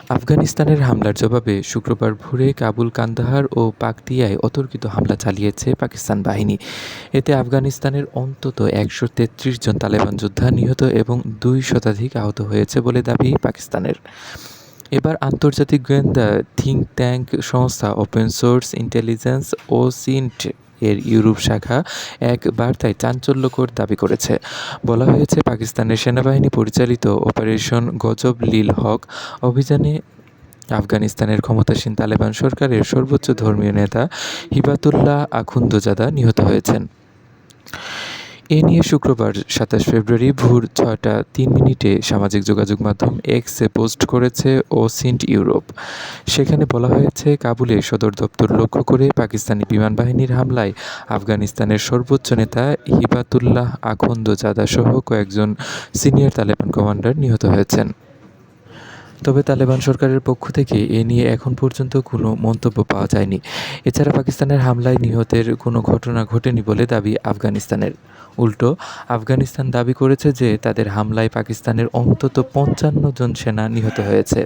আফগানিস্তানের হামলার জবাবে শুক্রবার ভোরে কাবুল, কান্দাহার ও পাকতিয়ায় অতর্কিত হামলা চালিয়েছে পাকিস্তান বাহিনী। এতে আফগানিস্তানের অন্তত ১৩৩ জন তালেবান যোদ্ধা নিহত এবং ২ শতাধিক আহত হয়েছে বলে দাবি পাকিস্তানের। এবার আন্তর্জাতিক গোয়েন্দা থিঙ্ক ট্যাঙ্ক সংস্থা ওপেন সোর্স ইন্টেলিজেন্স ওসিন্ট এর ইউরোপ শাখা এক বার্তায় চাঞ্চল্যকর দাবি করেছে। বলা হয়েছে, পাকিস্তানের সেনাবাহিনী পরিচালিত অপারেশন গজব লিল হক অভিযানে আফগানিস্তানের ক্ষমতাসীন তালেবান সরকারের সর্বোচ্চ ধর্মীয় নেতা হিবাতুল্লাহ আখুন্দজাদা নিহত হয়েছেন। এ নিয়ে শুক্রবার ২৭ ফেব্রুয়ারি ভোর ৬টা ৩ মিনিটে সামাজিক যোগাযোগ মাধ্যম এক্সে পোস্ট করেছে ওসিন্ট ইউরোপ। সেখানে বলা হয়েছে, কাবুলে সদর দপ্তর লক্ষ্য করে পাকিস্তানি বিমান বাহিনীর হামলায় আফগানিস্তানের সর্বোচ্চ নেতা হিবাতুল্লাহ আখুন্দজাদা সহ কয়েকজন সিনিয়র তালেবান কমান্ডার নিহত হয়েছেন। তবে তালেবান সরকারের পক্ষ থেকে এ নিয়ে এখন পর্যন্ত কোনো মন্তব্য পাওয়া যায়নি। এছাড়া পাকিস্তানের হামলায় নিহতের কোনো ঘটনা ঘটেনি বলে দাবি আফগানিস্তানের। উল্টো আফগানিস্তান দাবি করেছে যে তাদের হামলায় পাকিস্তানের অন্তত ৫৫ জন সেনা নিহত হয়েছে।